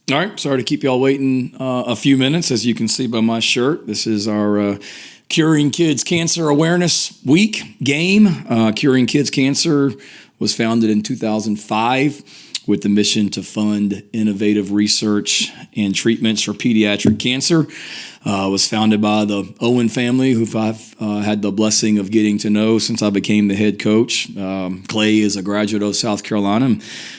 All right, sorry to keep y'all waiting a few minutes. As you can see by my shirt, this is our Curing Kids Cancer Awareness Week game. Curing Kids Cancer was founded in 2005 with the mission to fund innovative research and treatments for pediatric cancer. Was founded by the Owen family, who I've had the blessing of getting to know since I became the head coach. Clay is a graduate of South Carolina.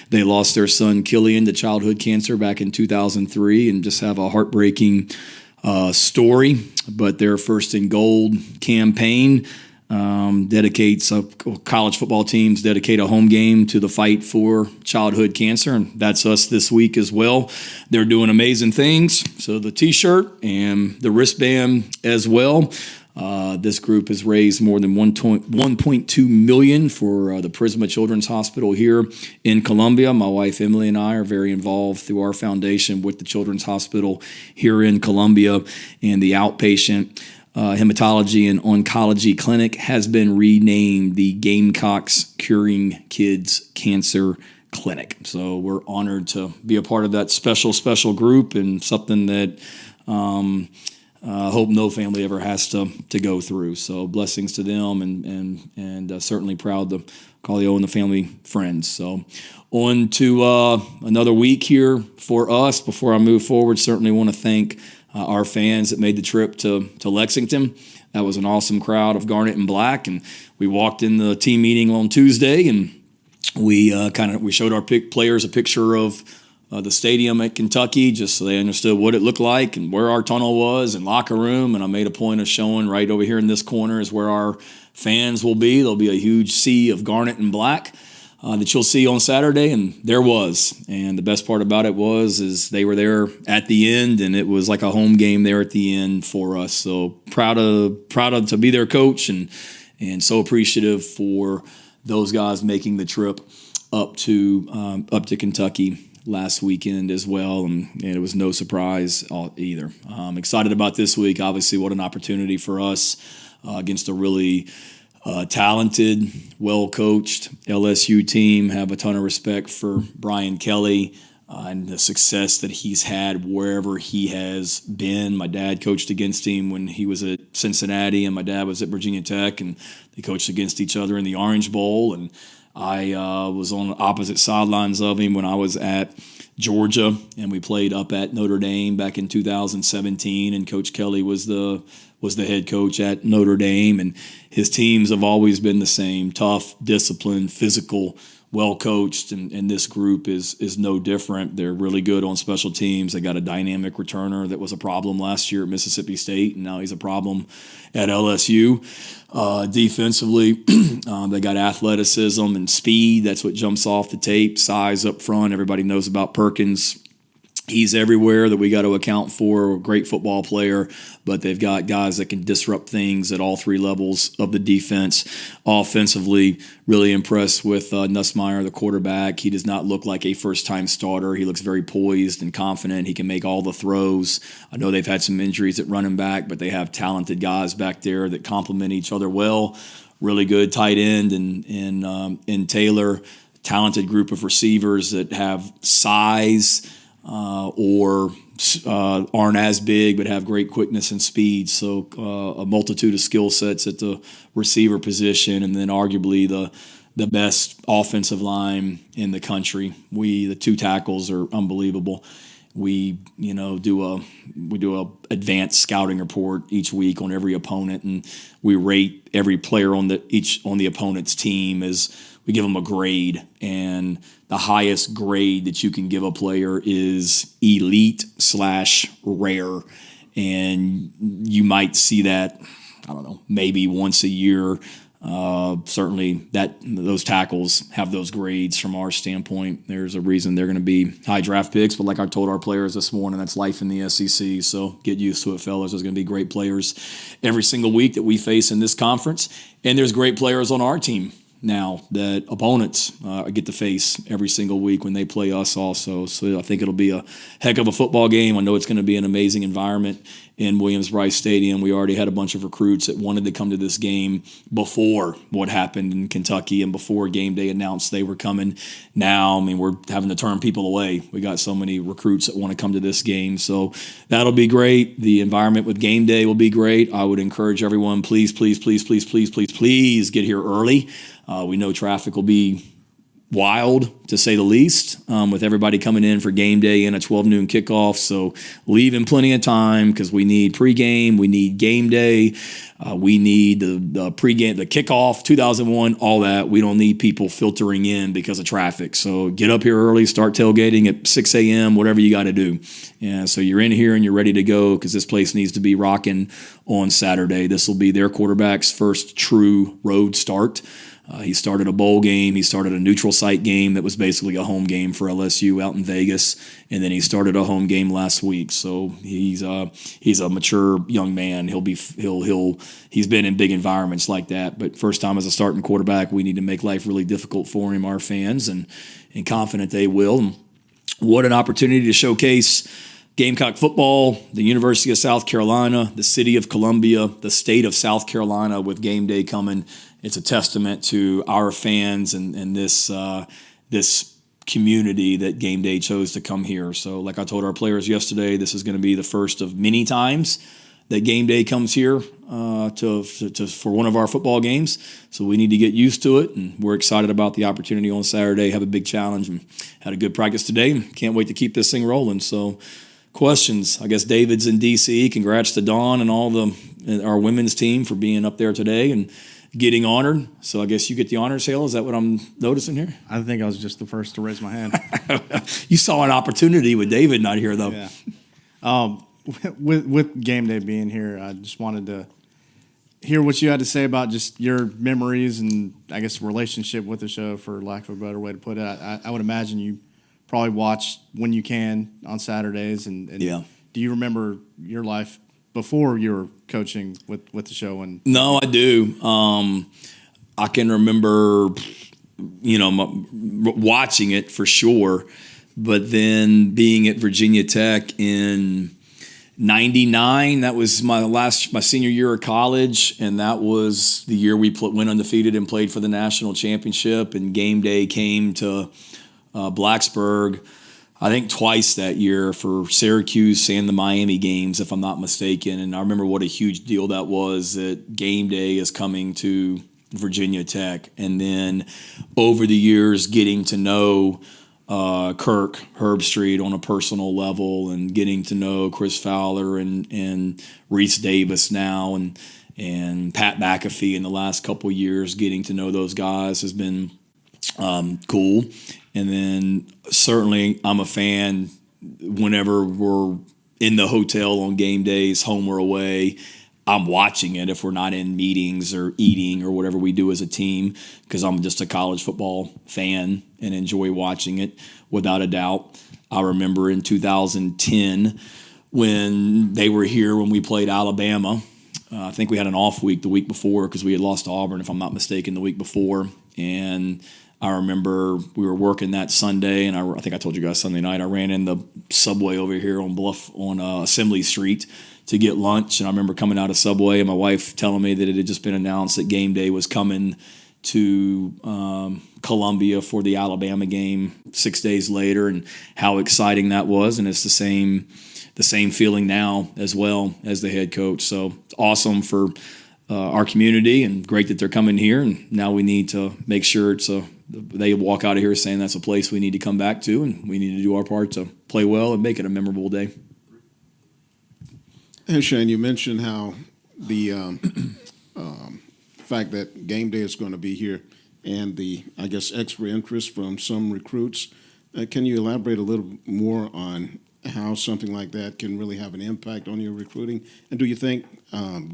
They lost their son Killian to childhood cancer back in 2003, and just have a heartbreaking story. But their First and Gold campaign dedicates college football teams dedicate a home game to the fight for childhood cancer, and that's us this week as well. They're doing amazing things. So the T-shirt and the wristband as well. This group has raised more than $1.2 million for the Prisma Children's Hospital here in Columbia. My wife Emily and I are very involved through our foundation with the Children's Hospital here in Columbia, and the outpatient Hematology and Oncology Clinic has been renamed the Gamecocks Curing Kids Cancer Clinic. So we're honored to be a part of that special group, and something that hope no family ever has to go through. So blessings to them, and certainly proud to call the Owen the family friends. So on to another week here for us. Before I move forward, certainly want to thank our fans that made the trip to Lexington. That was an awesome crowd of Garnet and Black, and we walked in the team meeting on Tuesday, and we showed our players a picture of the stadium at Kentucky, just so they understood what it looked like and where our tunnel was and locker room. And I made a point of showing right over here in this corner is where our fans will be. There'll be a huge sea of Garnet and Black that you'll see on Saturday, and there was. And the best part about it is they were there at the end, and it was like a home game there at the end for us. So proud to be their coach, and so appreciative for those guys making the trip up to Kentucky last weekend as well, and it was no surprise either. Excited about this week. Obviously, what an opportunity for us against a really talented, well-coached LSU team. Have a ton of respect for Brian Kelly and the success that he's had wherever he has been. My dad coached against him when he was at Cincinnati, and my dad was at Virginia Tech, and they coached against each other in the Orange Bowl. And I was on the opposite sidelines of him when I was at Georgia, and we played up at Notre Dame back in 2017, and Coach Kelly was the head coach at Notre Dame, and his teams have always been the same: tough, disciplined, physical, well-coached, and this group is no different. They're really good on special teams. They got a dynamic returner that was a problem last year at Mississippi State, and now he's a problem at LSU. Defensively, they got athleticism and speed. That's what jumps off the tape. Size up front. Everybody knows about Perkins. He's everywhere that we got to account for. A great football player, but they've got guys that can disrupt things at all three levels of the defense. Offensively, really impressed with Nussmeier, the quarterback. He does not look like a first-time starter. He looks very poised and confident. He can make all the throws. I know they've had some injuries at running back, but they have talented guys back there that complement each other well. Really good tight end in Taylor. Talented group of receivers that have size, or aren't as big but have great quickness and speed. So a multitude of skill sets at the receiver position, and then arguably the best offensive line in the country. The two tackles are unbelievable. We do a advanced scouting report each week on every opponent, and we rate every player on the opponent's team as we give them a grade, and the highest grade that you can give a player is elite/rare. And you might see that, I don't know, maybe once a year. Certainly those tackles have those grades from our standpoint. There's a reason they're going to be high draft picks, but like I told our players this morning, that's life in the SEC. So get used to it, fellas. There's going to be great players every single week that we face in this conference. And there's great players on our team now that opponents get to face every single week when they play us also. So I think it'll be a heck of a football game. I know it's going to be an amazing environment in Williams-Brice Stadium. We already had a bunch of recruits that wanted to come to this game before what happened in Kentucky and before game day announced they were coming. Now, I mean, we're having to turn people away. We got so many recruits that want to come to this game. So that'll be great. The environment with game day will be great. I would encourage everyone, please get here early. We know traffic will be wild, to say the least, with everybody coming in for game day and a 12 noon kickoff. So leave in plenty of time because we need pregame, we need game day, we need the pregame, the kickoff, 2001, all that. We don't need people filtering in because of traffic. So get up here early, start tailgating at 6 a.m., whatever you got to do. And so you're in here and you're ready to go because this place needs to be rocking on Saturday. This will be their quarterback's first true road start. He started a bowl game. He started a neutral site game that was basically a home game for LSU out in Vegas, and then he started a home game last week. So he's a mature young man. He's been in big environments like that, but first time as a starting quarterback, we need to make life really difficult for him, our fans, and confident they will. And what an opportunity to showcase Gamecock football, the University of South Carolina, the city of Columbia, the state of South Carolina with game day coming. It's a testament to our fans and this community that game day chose to come here. So like I told our players yesterday, this is going to be the first of many times that game day comes here for one of our football games. So we need to get used to it, and we're excited about the opportunity on Saturday. Have a big challenge and had a good practice today. Can't wait to keep this thing rolling. So questions, I guess David's in DC. Congrats to Dawn and our women's team for being up there today and getting honored. So I guess you get the honors, Hale. Is that what I'm noticing here? I think I was just the first to raise my hand. You saw an opportunity with David not here, though. Yeah. With game day being here, I just wanted to hear what you had to say about just your memories and I guess relationship with the show, for lack of a better way to put it. I would imagine you probably watch when you can on Saturdays. And yeah. Do you remember your life before you were coaching with the show? And no, I do. I can remember, watching it for sure, but then being at Virginia Tech in '99, that was my senior year of college, and that was the year we went undefeated and played for the national championship. And game day came to Blacksburg, I think twice that year for Syracuse and the Miami games, if I'm not mistaken. And I remember what a huge deal that was, that game day is coming to Virginia Tech. And then over the years, getting to know Kirk Herbstreit on a personal level and getting to know Chris Fowler and Reese Davis now and Pat McAfee in the last couple of years, getting to know those guys has been cool. And then certainly I'm a fan whenever we're in the hotel on game days, home or away. I'm watching it if we're not in meetings or eating or whatever we do as a team, because I'm just a college football fan and enjoy watching it without a doubt. I remember in 2010 when they were here when we played Alabama. I think we had an off week the week before because we had lost to Auburn, if I'm not mistaken, the week before. And I remember we were working that Sunday, and I think I told you guys Sunday night, I ran in the subway over here on Assembly Street to get lunch. And I remember coming out of Subway and my wife telling me that it had just been announced that game day was coming to Columbia for the Alabama game 6 days later, and how exciting that was. And it's the same feeling now as well as the head coach. So it's awesome for our community, and great that they're coming here. And now we need to make sure they walk out of here saying that's a place we need to come back to, and we need to do our part to play well and make it a memorable day. Hey, Shane, you mentioned how the fact that game day is going to be here and the, I guess, extra interest from some recruits. Can you elaborate a little more on how something like that can really have an impact on your recruiting? And do you think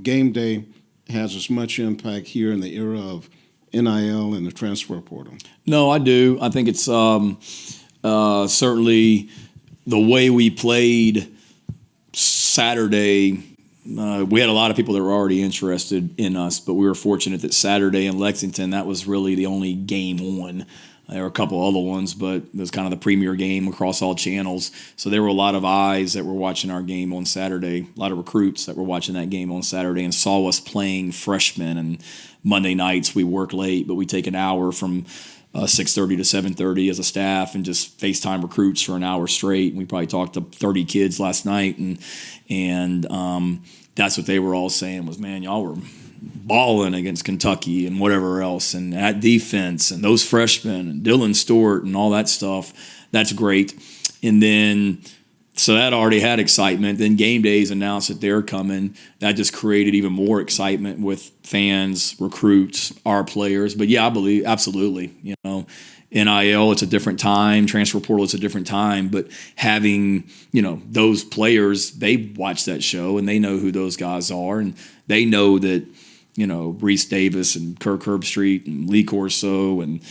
game day has as much impact here in the era of NIL and the transfer portal? No, I do. I think it's certainly the way we played Saturday. We had a lot of people that were already interested in us, but we were fortunate that Saturday in Lexington, that was really the only game on. There were a couple other ones, but it was kind of the premier game across all channels. So there were a lot of eyes that were watching our game on Saturday, a lot of recruits that were watching that game on Saturday and saw us playing freshmen. And Monday nights we work late, but we take an hour from 6:30 to 7:30 as a staff and just FaceTime recruits for an hour straight. And we probably talked to 30 kids last night, and that's what they were all saying was, man, y'all were balling against Kentucky and whatever else, and at defense and those freshmen and Dylan Stewart and all that stuff. That's great. And then, so that already had excitement. Then Game Days announced that they're coming. That just created even more excitement with fans, recruits, our players. But yeah, I believe absolutely, NIL, it's a different time. Transfer portal, it's a different time. But having, those players, they watch that show and they know who those guys are. And they know that, Reese Davis and Kirk Herbstreit and Lee Corso and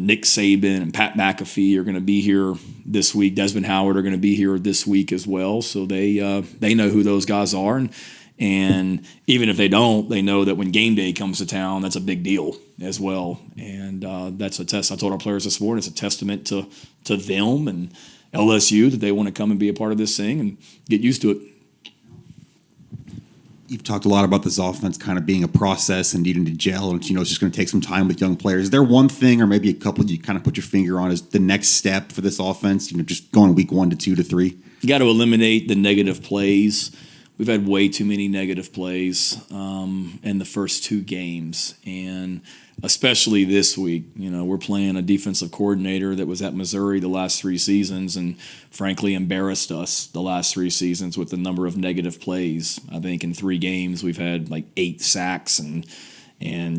Nick Saban and Pat McAfee are going to be here this week. Desmond Howard are going to be here this week as well. So they know who those guys are. And even if they don't, they know that when game day comes to town, that's a big deal as well. And that's a test. I told our players this morning, it's a testament to them and LSU that they want to come and be a part of this thing and get used to it. You've talked a lot about this offense kind of being a process and needing to gel, and it's just going to take some time with young players. Is there one thing, or maybe a couple, you kind of put your finger on as the next step for this offense? Just going week 1 to 2 to 3. You got to eliminate the negative plays. We've had way too many negative plays in the first 2 games, and especially this week. We're playing a defensive coordinator that was at Missouri the last 3 seasons and frankly embarrassed us the last 3 seasons with the number of negative plays. I think in 3 games we've had like 8 sacks and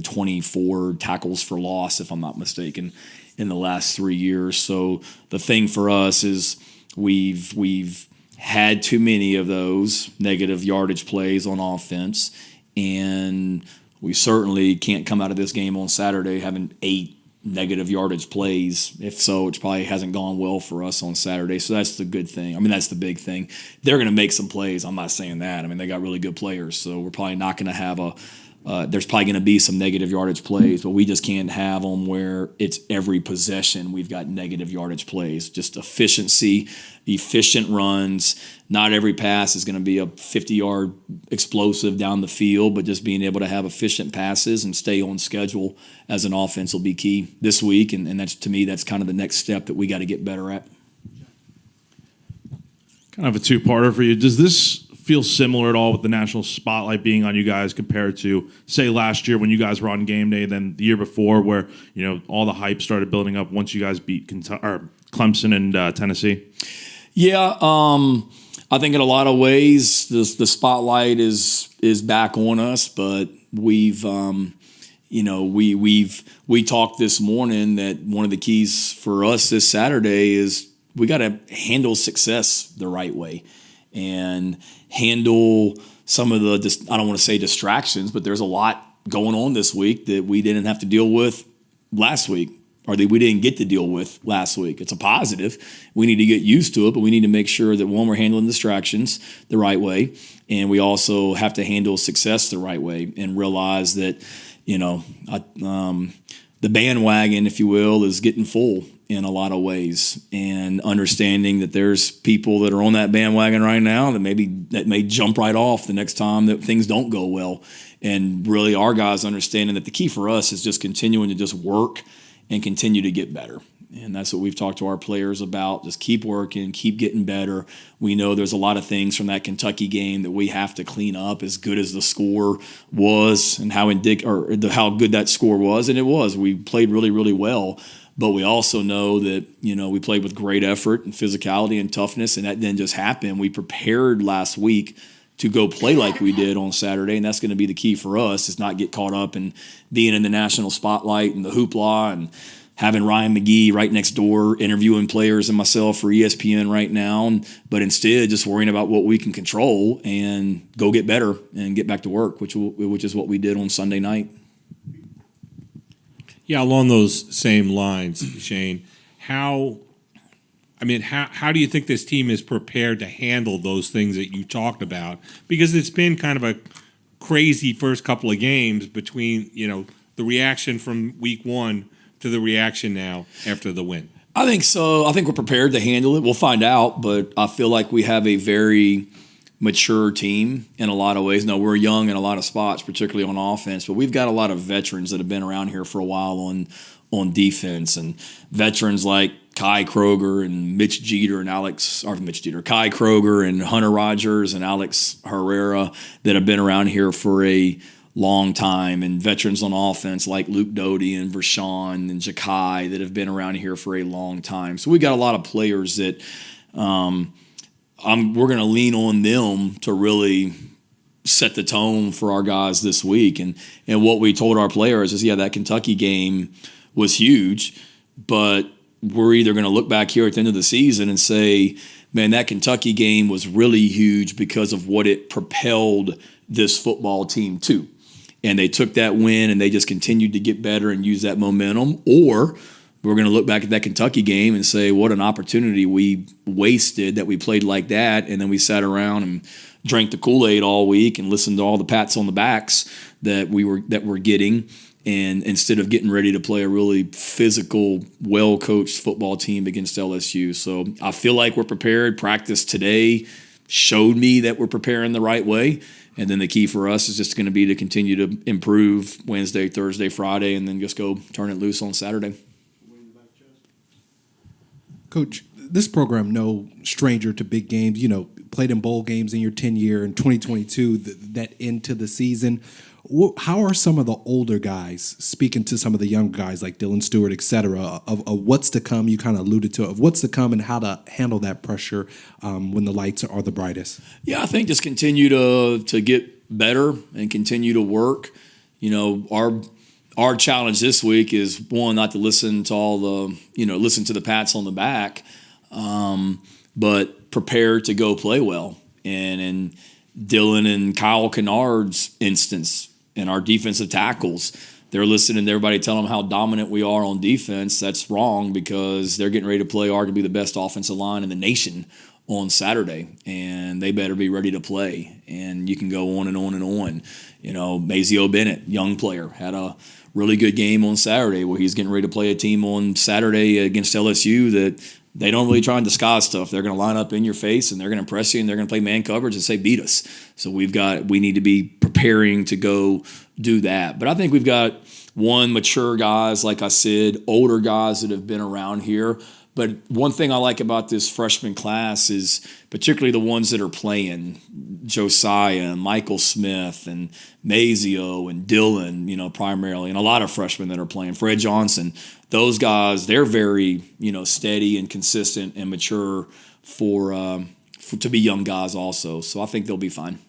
24 tackles for loss, if I'm not mistaken, in the last 3 years. So the thing for us is we've had too many of those negative yardage plays on offense, and we certainly can't come out of this game on Saturday having 8 negative yardage plays. If so, it probably hasn't gone well for us on Saturday. So that's the good thing. That's the big thing. They're going to make some plays. I'm not saying that. They got really good players. So we're probably not going to have there's probably going to be some negative yardage plays, but we just can't have them where it's every possession we've got negative yardage plays. Just efficiency, efficient runs. Not every pass is going to be a 50-yard explosive down the field, but just being able to have efficient passes and stay on schedule as an offense will be key this week, and that's, to me, that's kind of the next step that we got to get better at. Kind of a two-parter for you. Does this feel similar at all with the national spotlight being on you guys compared to, say, last year when you guys were on game day, then the year before where, all the hype started building up once you guys beat Clemson and Tennessee? Yeah, I think in a lot of ways the spotlight is back on us, but we've we talked this morning that one of the keys for us this Saturday is we got to handle success the right way and handle some of the, I don't want to say distractions, but there's a lot going on this week that we didn't have to deal with last week, or that we didn't get to deal with last week. It's a positive. We need to get used to it, but we need to make sure that, one, we're handling distractions the right way, and we also have to handle success the right way and realize that, the bandwagon, if you will, is getting full in a lot of ways, and understanding that there's people that are on that bandwagon right now that may jump right off the next time that things don't go well. And really our guys understanding that the key for us is just continuing to just work and continue to get better. And that's what we've talked to our players about. Just keep working, keep getting better. We know there's a lot of things from that Kentucky game that we have to clean up, as good as the score was and how good that score was. And it was. We played really, really well. But we also know that, we played with great effort and physicality and toughness, and that didn't just happen. We prepared last week to go play like we did on Saturday, and that's going to be the key for us, is not get caught up in being in the national spotlight and the hoopla and having Ryan McGee right next door interviewing players and myself for ESPN right now, but instead just worrying about what we can control and go get better and get back to work, which is what we did on Sunday night. Yeah, along those same lines, Shane, how do you think this team is prepared to handle those things that you talked about? Because it's been kind of a crazy first couple of games between, the reaction from week one to the reaction now after the win. I think so. I think we're prepared to handle it. We'll find out, but I feel like we have a very mature team in a lot of ways. No, we're young in a lot of spots, particularly on offense, but we've got a lot of veterans that have been around here for a while on defense, and veterans like Kai Kroger and Kai Kroger and Hunter Rogers and Alex Herrera that have been around here for a long time, and veterans on offense like Luke Doty and Vershawn and Jakai that have been around here for a long time. So we got a lot of players that we're going to lean on them to really set the tone for our guys this week. And what we told our players is, that Kentucky game was huge, but we're either going to look back here at the end of the season and say, man, that Kentucky game was really huge because of what it propelled this football team to. And they took that win and they just continued to get better and use that momentum. Or we're going to look back at that Kentucky game and say, what an opportunity we wasted that we played like that. And then we sat around and drank the Kool-Aid all week and listened to all the pats on the backs that we're getting. And instead of getting ready to play a really physical, well-coached football team against LSU. So I feel like we're prepared. Practice today showed me that we're preparing the right way. And then the key for us is just going to be to continue to improve Wednesday, Thursday, Friday, and then just go turn it loose on Saturday. Coach, this program no stranger to big games. Played in bowl games in your 10-year in 2022, that into the season. How are some of the older guys speaking to some of the young guys like Dylan Stewart, et cetera, of what's to come? You kind of alluded to of what's to come and how to handle that pressure when the lights are the brightest. Yeah, I think just continue to get better and continue to work. Our challenge this week is, one, not to listen to listen to the pats on the back, but prepare to go play well. And in Dylan and Kyle Kennard's instance, and our defensive tackles, they're listening to everybody tell them how dominant we are on defense. That's wrong, because they're getting ready to play arguably the best offensive line in the nation on Saturday, and they better be ready to play. And you can go on and on and on. Mazio Bennett, young player, had a really good game on Saturday where he's getting ready to play a team on Saturday against LSU that they don't really try and disguise stuff. They're going to line up in your face and they're going to press you and they're going to play man coverage and say, beat us. So we need to be preparing to go do that. But I think we've got mature guys, like I said, older guys that have been around here. But one thing I like about this freshman class is particularly the ones that are playing, Josiah and Michael Smith and Mazio and Dylan, primarily, and a lot of freshmen that are playing, Fred Johnson. Those guys, they're very, steady and consistent and mature to be young guys also. So I think they'll be fine.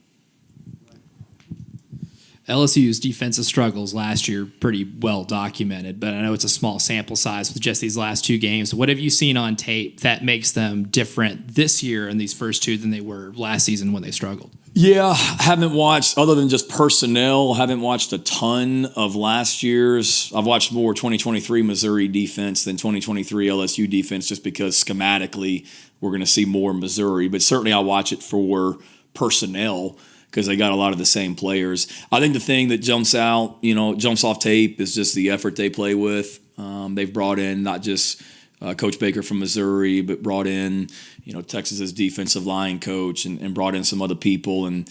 LSU's defensive struggles last year pretty well documented, but I know it's a small sample size with just these last two games. What have you seen on tape that makes them different this year in these first two than they were last season when they struggled? Yeah, haven't watched, other than just personnel, haven't watched a ton of last year's. I've watched more 2023 Missouri defense than 2023 LSU defense, just because schematically we're going to see more Missouri. But certainly I watch it for personnel, because they got a lot of the same players. I think the thing that jumps off tape is just the effort they play with. They've brought in not just Coach Baker from Missouri, but brought in Texas's defensive line coach and brought in some other people, and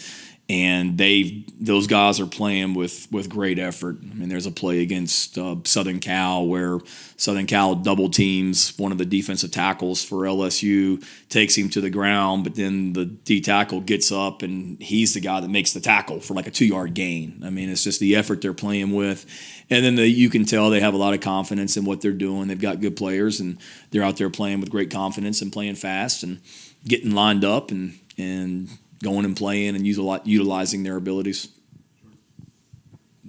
those guys are playing with great effort. I mean, there's a play against Southern Cal where Southern Cal double teams one of the defensive tackles for LSU, takes him to the ground, but then the D tackle gets up and he's the guy that makes the tackle for like a 2-yard gain. I mean, it's just the effort they're playing with. And then you can tell they have a lot of confidence in what they're doing. They've got good players, and they're out there playing with great confidence and playing fast and getting lined up and going and playing and utilizing their abilities.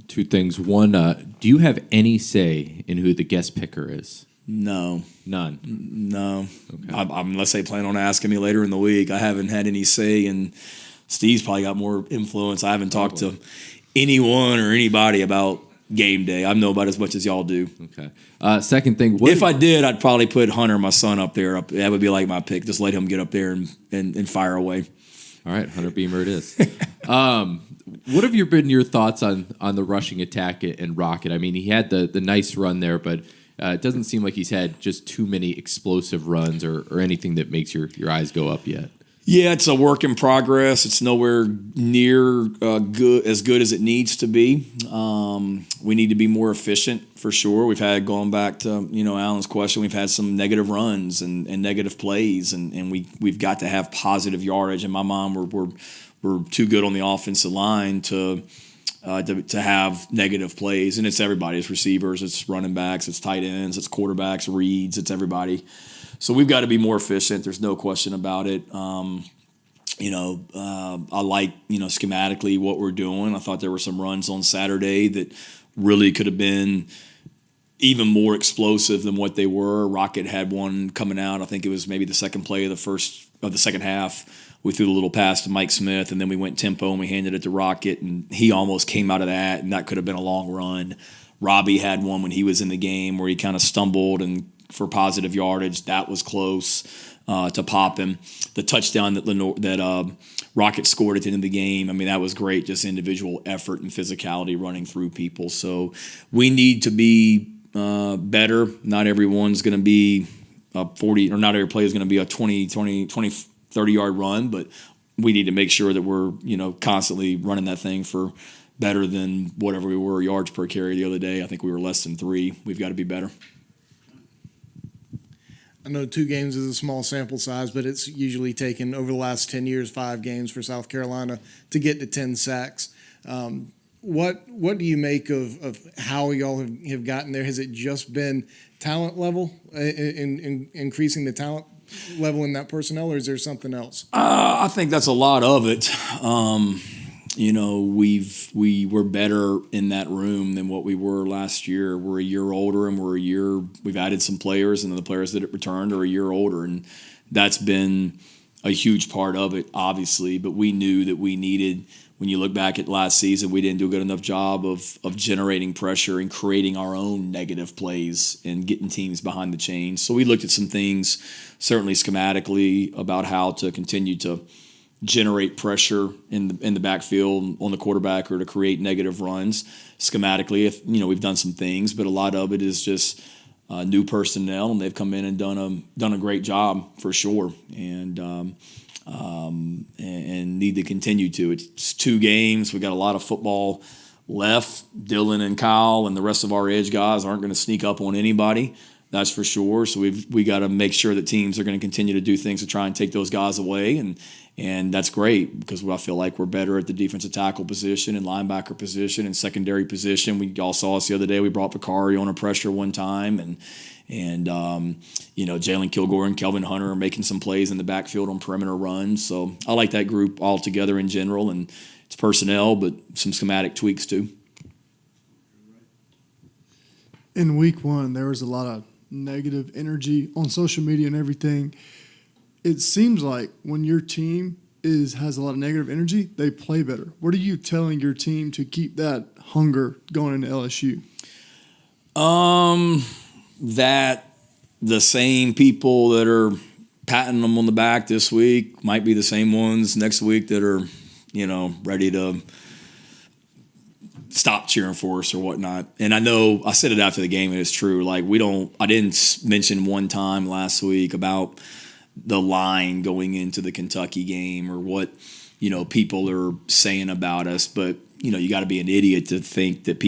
Two things. One, do you have any say in who the guest picker is? No. None? No. Okay. Unless they plan on asking me later in the week. I haven't had any say, and Steve's probably got more influence. I haven't talked to anyone or anybody about game day. I know about as much as y'all do. Okay. Second thing, what If I did, I'd probably put Hunter, my son, up there. That would be like my pick. Just let him get up there and fire away. All right, Hunter Beamer it is. What have been your thoughts on the rushing attack and Rocket? I mean, he had the nice run there, but it doesn't seem like he's had just too many explosive runs or anything that makes your eyes go up yet. Yeah, it's a work in progress. It's nowhere near good as it needs to be. We need to be more efficient for sure. We've had, going back to Alan's question, we've had some negative runs and negative plays, and we've got to have positive yardage. In my mind, we're too good on the offensive line to have negative plays, and it's everybody. It's receivers, it's running backs, it's tight ends, it's quarterbacks, reads, it's everybody. So we've got to be more efficient. There's no question about it. I like, schematically what we're doing. I thought there were some runs on Saturday that really could have been even more explosive than what they were. Rocket had one coming out. I think it was maybe the second play of the second half. We threw a little pass to Mike Smith, and then we went tempo and we handed it to Rocket, and he almost came out of that, and that could have been a long run. Robbie had one when he was in the game where he kind of stumbled and for positive yardage. That was close to pop him. The touchdown that Rocket scored at the end of the game, I mean, that was great, just individual effort and physicality running through people. So we need to be better. Not everyone's going to be a 40, or not every play is going to be a 20, 30-yard run, but we need to make sure that we're, constantly running that thing for better than whatever we were yards per carry the other day. I think we were less than 3. We've got to be better. I know 2 games is a small sample size, but it's usually taken over the last 10 years, 5 games for South Carolina to get to 10 sacks. What do you make of how y'all have gotten there? Has it just been talent level, in increasing the talent level in that personnel, or is there something else? I think that's a lot of it. We were better in that room than what we were last year. We're a year older, and we've added some players, and the players that have returned are a year older, and that's been a huge part of it, obviously. But we knew that we needed, when you look back at last season, we didn't do a good enough job of generating pressure and creating our own negative plays and getting teams behind the chains. So we looked at some things, certainly schematically, about how to continue to generate pressure in the backfield on the quarterback, or to create negative runs. Schematically, we've done some things, but a lot of it is just new personnel, and they've come in and done a great job for sure, and need to continue to. It's 2 games. We got a lot of football left. Dylan and Kyle and the rest of our edge guys aren't going to sneak up on anybody. That's for sure. So we got to make sure that teams are going to continue to do things to try and take those guys away, and that's great, because I feel like we're better at the defensive tackle position and linebacker position and secondary position. We all saw us the other day. We brought Bakari on a pressure one time, and Jalen Kilgore and Kelvin Hunter are making some plays in the backfield on perimeter runs. So I like that group all together in general, and it's personnel, but some schematic tweaks too. In week 1, there was a lot of negative energy on social media and everything. It seems like when your team has a lot of negative energy, they play better. What are you telling your team to keep that hunger going into LSU? That the same people that are patting them on the back this week might be the same ones next week that are, ready to stop cheering for us or whatnot. And I know I said it after the game, and it's true. Like, I didn't mention one time last week about the line going into the Kentucky game, or what, people are saying about us. But, you got to be an idiot to think that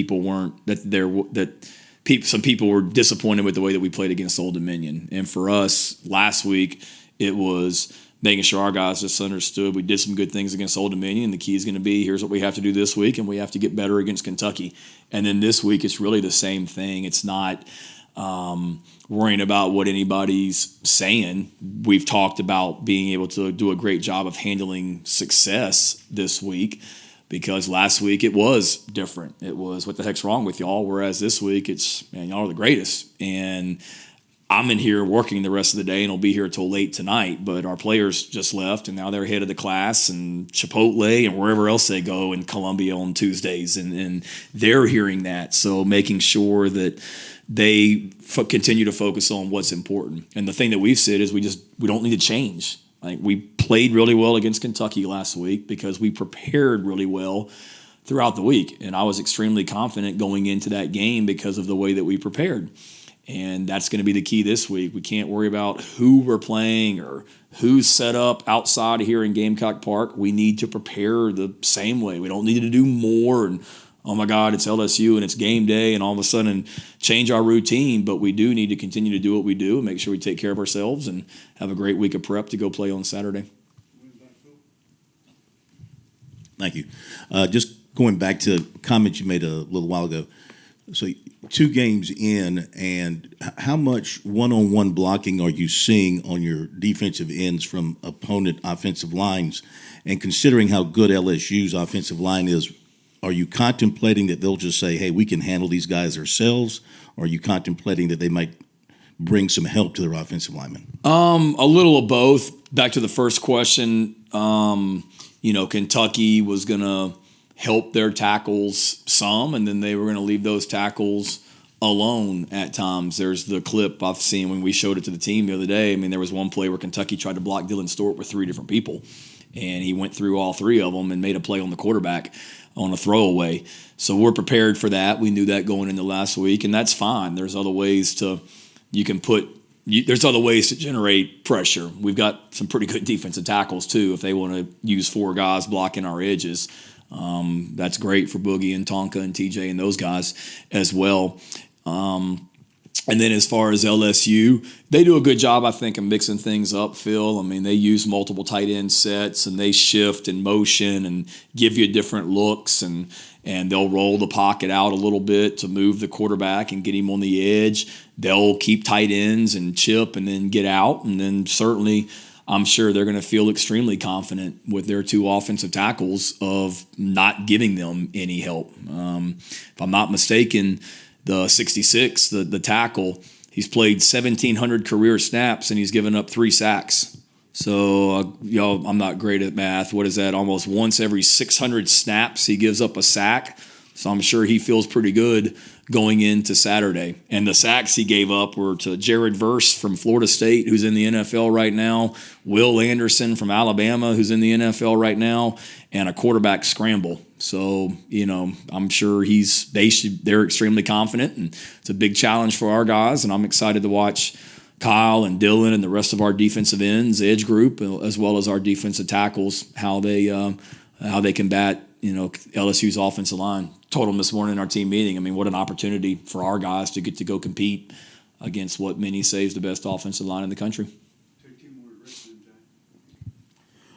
some people were disappointed with the way that we played against Old Dominion. And for us last week, it was making sure our guys just understood we did some good things against Old Dominion, and the key is going to be, here's what we have to do this week, and we have to get better against Kentucky. And then this week, it's really the same thing. It's not worrying about what anybody's saying. We've talked about being able to do a great job of handling success this week, because last week it was different. It was, what the heck's wrong with y'all? Whereas this week, it's, man, y'all are the greatest. And I'm in here working the rest of the day and I'll be here till late tonight, but our players just left and now they're head of the class and Chipotle and wherever else they go in Columbia on Tuesdays. And they're hearing that. So making sure that they continue to focus on what's important. And the thing that we've said is we don't need to change. Like, we played really well against Kentucky last week because we prepared really well throughout the week. And I was extremely confident going into that game because of the way that we prepared. And that's going to be the key this week. We can't worry about who we're playing or who's set up outside of here in Gamecock Park. We need to prepare the same way. We don't need to do more and, oh my God, it's LSU and it's game day and all of a sudden change our routine. But we do need to continue to do what we do and make sure we take care of ourselves and have a great week of prep to go play on Saturday. Thank you. Just going back to comments you made a little while ago. So 2 games in, and how much one-on-one blocking are you seeing on your defensive ends from opponent offensive lines? And considering how good LSU's offensive line is, are you contemplating that they'll just say, hey, we can handle these guys ourselves? Or are you contemplating that they might bring some help to their offensive linemen? A little of both. Back to the first question, Kentucky was going to help their tackles some, and then they were going to leave those tackles alone at times. There's the clip I've seen when we showed it to the team the other day. I mean, there was one play where Kentucky tried to block Dylan Stewart with 3 different people, and he went through all 3 of them and made a play on the quarterback on a throwaway. So we're prepared for that. We knew that going into last week, and that's fine. There's other ways to generate pressure. We've got some pretty good defensive tackles too if they want to use 4 guys blocking our edges. That's great for Boogie and Tonka and TJ and those guys as well. And then as far as LSU, they do a good job, I think, of mixing things up, Phil. I mean, they use multiple tight end sets and they shift and motion and give you different looks, and they'll roll the pocket out a little bit to move the quarterback and get him on the edge. They'll keep tight ends and chip and then get out. And then certainly I'm sure they're going to feel extremely confident with their 2 offensive tackles of not giving them any help. If I'm not mistaken, the 66, the tackle, he's played 1,700 career snaps and he's given up 3 sacks. So, I'm not great at math. What is that? Almost once every 600 snaps he gives up a sack. So I'm sure he feels pretty good going into Saturday. And the sacks he gave up were to Jared Verse from Florida State, who's in the NFL right now, Will Anderson from Alabama, who's in the NFL right now, and a quarterback scramble. So, I'm sure they're extremely confident, and it's a big challenge for our guys, and I'm excited to watch Kyle and Dylan and the rest of our defensive ends, edge group, as well as our defensive tackles, how they combat, LSU's offensive line. Told them this morning in our team meeting, I mean, what an opportunity for our guys to get to go compete against what many say is the best offensive line in the country.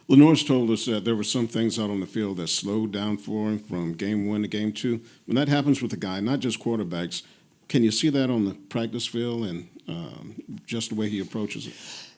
Lenore's told us that there were some things out on the field that slowed down for him from game 1 to game 2. When that happens with a guy, not just quarterbacks, can you see that on the practice field and just the way he approaches it?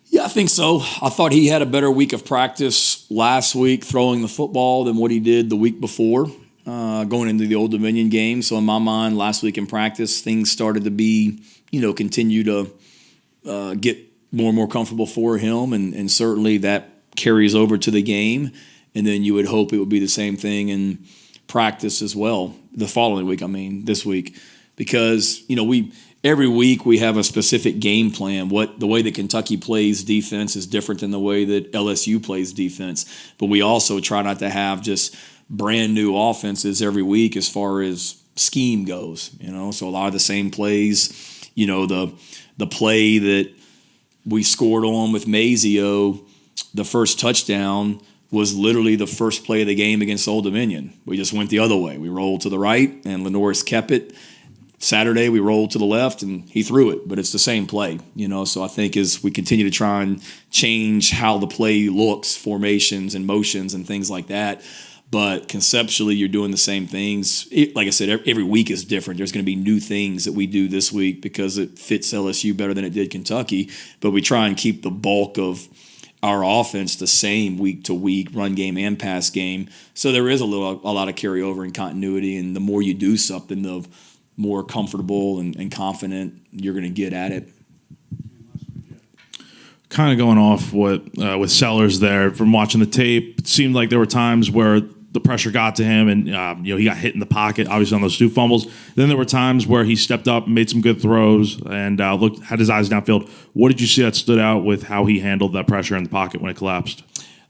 Yeah, I think so. I thought he had a better week of practice last week throwing the football than what he did the week before going into the Old Dominion game. So in my mind, last week in practice, things started to be, continue to get more and more comfortable for him. And certainly that carries over to the game. And then you would hope it would be the same thing in practice as well the following week, this week. Because, every week we have a specific game plan. The way that Kentucky plays defense is different than the way that LSU plays defense. But we also try not to have just brand new offenses every week as far as scheme goes. So a lot of the same plays. The play that we scored on with Mazio, the first touchdown, was literally the first play of the game against Old Dominion. We just went the other way. We rolled to the right, and Lenore's kept it. Saturday, we rolled to the left, and he threw it, but it's the same play, So I think as we continue to try and change how the play looks, formations and motions and things like that, but conceptually you're doing the same things. Like I said, every week is different. There's going to be new things that we do this week because it fits LSU better than it did Kentucky, but we try and keep the bulk of our offense the same week to week, run game and pass game. So there is a lot of carryover and continuity, and the more you do something, the more comfortable and confident you're going to get at it. kind of going off with Sellers there from watching the tape, it seemed like there were times where the pressure got to him and he got hit in the pocket, obviously on those 2 fumbles. Then there were times where he stepped up and made some good throws and had his eyes downfield. What did you see that stood out with how he handled that pressure in the pocket when it collapsed?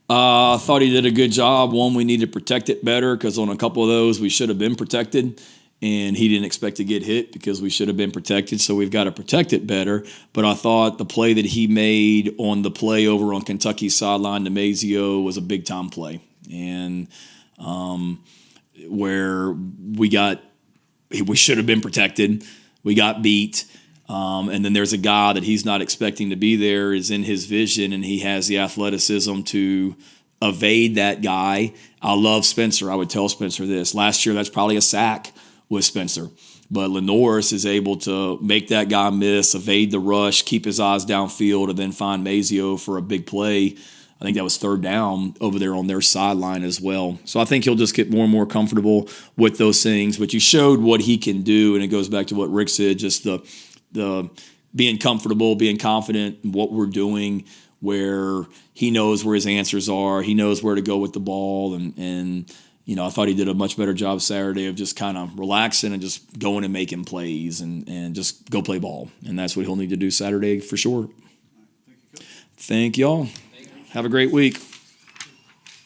I thought he did a good job. One, we need to protect it better because on a couple of those we should have been protected. And he didn't expect to get hit because we should have been protected, so we've got to protect it better. But I thought the play that he made on the play over on Kentucky's sideline to Mazio was a big-time play. And where we should have been protected, we got beat. And then there's a guy that he's not expecting to be there, is in his vision, and he has the athleticism to evade that guy. I love Spencer. I would tell Spencer this. Last year, that's probably a sack with Spencer. But Lenoris is able to make that guy miss, evade the rush, keep his eyes downfield, and then find Mazio for a big play. I think that was 3rd down over there on their sideline as well. So I think he'll just get more and more comfortable with those things. But you showed what he can do, and it goes back to what Rick said, just the being comfortable, being confident in what we're doing, where he knows where his answers are. He knows where to go with the ball, and I thought he did a much better job Saturday of just kind of relaxing and just going and making plays and just go play ball. And that's what he'll need to do Saturday for sure. Thank y'all. Have a great week.